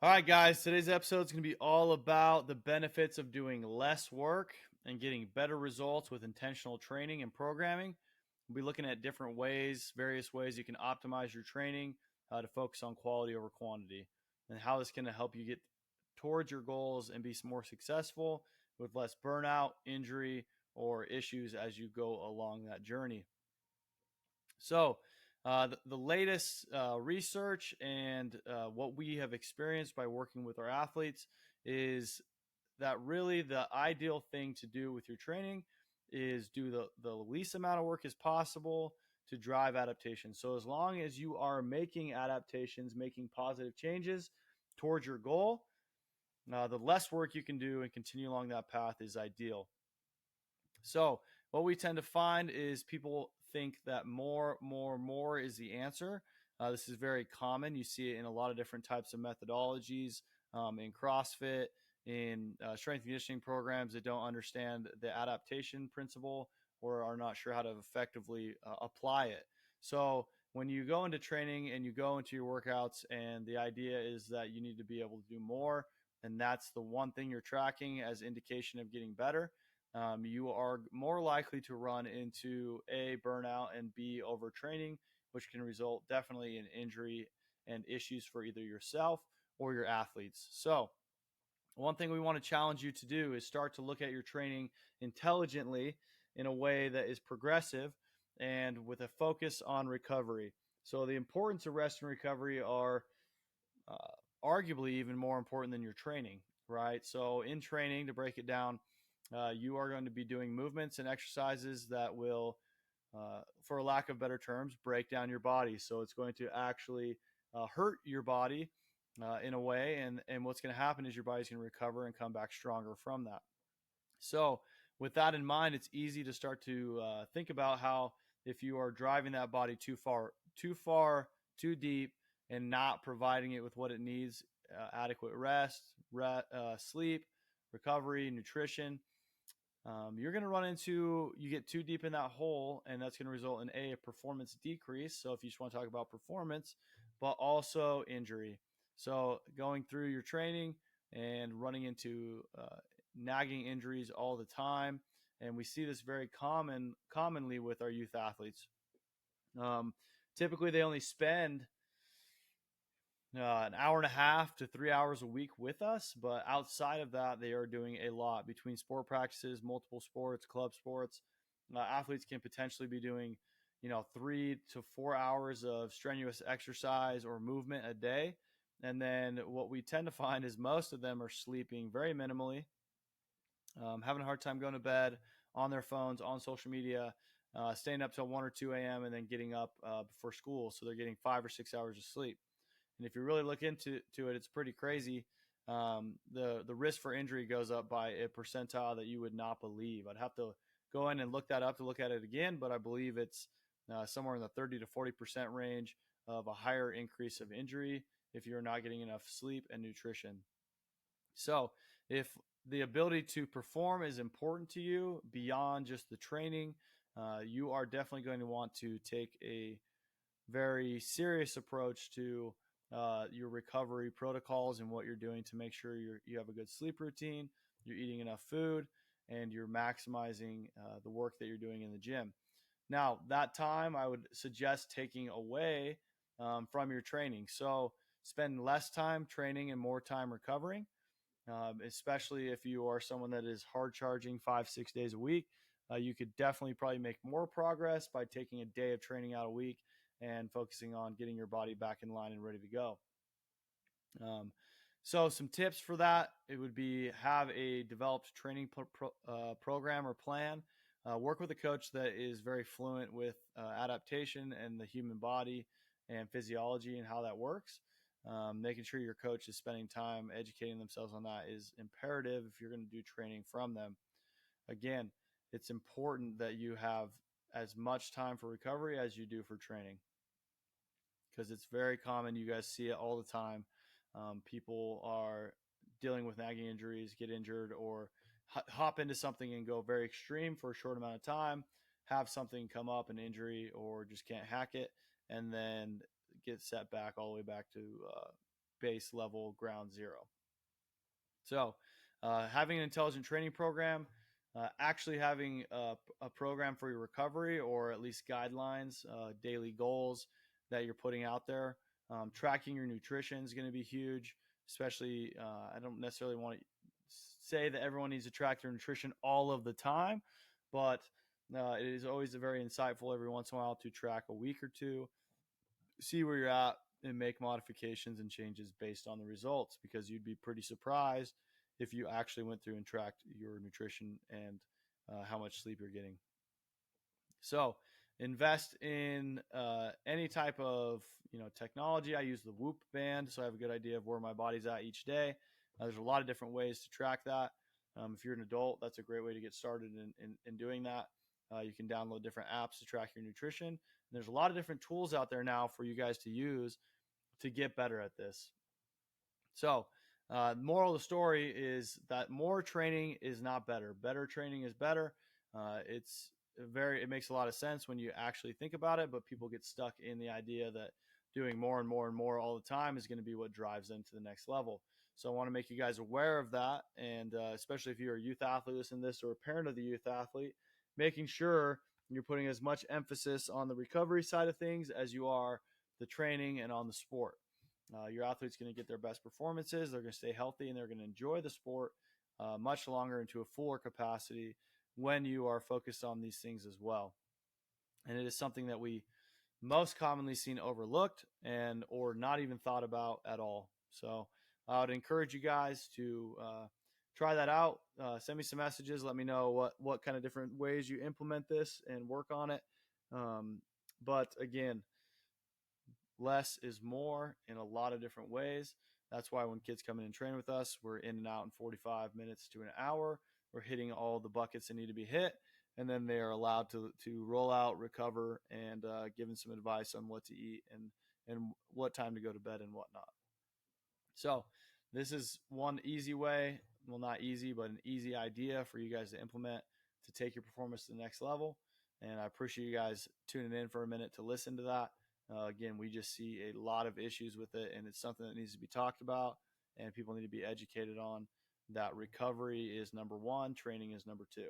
All right, guys, today's episode is going to be all about the benefits of doing less work and getting better results with intentional training and programming. We'll be looking at different ways, various ways you can optimize your training to focus on quality over quantity, and how this can help you get towards your goals and be more successful with less burnout, injury, or issues as you go along that journey. So, the latest research and what we have experienced by working with our athletes is that really the ideal thing to do with your training is do the least amount of work as possible to drive adaptation. So, as long as you are making adaptations, making positive changes towards your goal, the less work you can do and continue along that path is ideal. So what we tend to find is people think that more is the answer. This is very common. You see it in a lot of different types of methodologies, in CrossFit, in strength and conditioning programs that don't understand the adaptation principle or are not sure how to effectively apply it. So when you go into training and you go into your workouts, and the idea is that you need to be able to do more, and that's the one thing you're tracking as indication of getting better, you are more likely to run into A, burnout, and B, overtraining, which can result definitely in injury and issues for either yourself or your athletes. So, one thing we want to challenge you to do is start to look at your training intelligently in a way that is progressive and with a focus on recovery. So, the importance of rest and recovery are arguably even more important than your training, right? So, in training, to break it down, you are going to be doing movements and exercises that will, for lack of better terms, break down your body. So it's going to actually hurt your body in a way. And what's going to happen is your body's going to recover and come back stronger from that. So with that in mind, it's easy to start to think about how if you are driving that body too deep, and not providing it with what it needs, adequate rest, sleep, recovery, nutrition, you're going to run into, you get too deep in that hole, and that's going to result in a performance decrease. So if you just want to talk about performance, but also injury. So going through your training and running into nagging injuries all the time. And we see this very commonly with our youth athletes. Typically they only spend an hour and a half to 3 hours a week with us. But outside of that, they are doing a lot between sport practices, multiple sports, club sports. Athletes can potentially be doing, 3 to 4 hours of strenuous exercise or movement a day. And then what we tend to find is most of them are sleeping very minimally, having a hard time going to bed, on their phones, on social media, staying up till 1 or 2 a.m. and then getting up before school. So they're getting 5 or 6 hours of sleep. And if you really look into it, it's pretty crazy. The risk for injury goes up by a percentile that you would not believe. I'd have to go in and look that up to look at it again, but I believe it's somewhere in the 30 to 40% range of a higher increase of injury if you're not getting enough sleep and nutrition. So if the ability to perform is important to you beyond just the training, you are definitely going to want to take a very serious approach to your recovery protocols and what you're doing to make sure you have a good sleep routine, you're eating enough food, and you're maximizing the work that you're doing in the gym. Now, that time I would suggest taking away from your training. So spend less time training and more time recovering, especially if you are someone that is hard charging 5-6 days a week. You could definitely probably make more progress by taking a day of training out a week and focusing on getting your body back in line and ready to go. So some tips for that, it would be have a developed training program or plan. Work with a coach that is very fluent with adaptation and the human body and physiology and how that works. Making sure your coach is spending time educating themselves on that is imperative if you're going to do training from them. Again, it's important that you have as much time for recovery as you do for training, because it's very common. You guys see it all the time. People are dealing with nagging injuries, get injured, or hop into something and go very extreme for a short amount of time, have something come up, an injury, or just can't hack it, and then get set back all the way back to base level ground zero. So, having an intelligent training program, actually having a program for your recovery, or at least guidelines, daily goals that you're putting out there. Tracking your nutrition is going to be huge, especially. I don't necessarily want to say that everyone needs to track their nutrition all of the time, but it is always very insightful every once in a while to track a week or two, see where you're at, and make modifications and changes based on the results, because you'd be pretty surprised if you actually went through and tracked your nutrition and how much sleep you're getting. So invest in any type of technology. I use the Whoop band, so I have a good idea of where my body's at each day. There's a lot of different ways to track that. If you're an adult, that's a great way to get started in doing that. You can download different apps to track your nutrition. And there's a lot of different tools out there now for you guys to use to get better at this. So, moral of the story is that more training is not better. Better training is better. It makes a lot of sense when you actually think about it, but people get stuck in the idea that doing more and more and more all the time is going to be what drives them to the next level. So I want to make you guys aware of that. And especially if you're a youth athlete listening to this, or a parent of the youth athlete, making sure you're putting as much emphasis on the recovery side of things as you are the training and on the sport. Your athlete's going to get their best performances. They're going to stay healthy, and they're going to enjoy the sport much longer into a fuller capacity when you are focused on these things as well. And it is something that we most commonly seen overlooked or not even thought about at all. So I would encourage you guys to try that out. Send me some messages. Let me know what kind of different ways you implement this and work on it. But again, less is more in a lot of different ways. That's why when kids come in and train with us, we're in and out in 45 minutes to an hour. We're hitting all the buckets that need to be hit, and then they are allowed to roll out, recover, and given some advice on what to eat and what time to go to bed and whatnot. So this is one easy way, well, not easy, but an easy idea for you guys to implement to take your performance to the next level. And I appreciate you guys tuning in for a minute to listen to that. Again, we just see a lot of issues with it, and it's something that needs to be talked about, and people need to be educated on that recovery is number one, training is number two.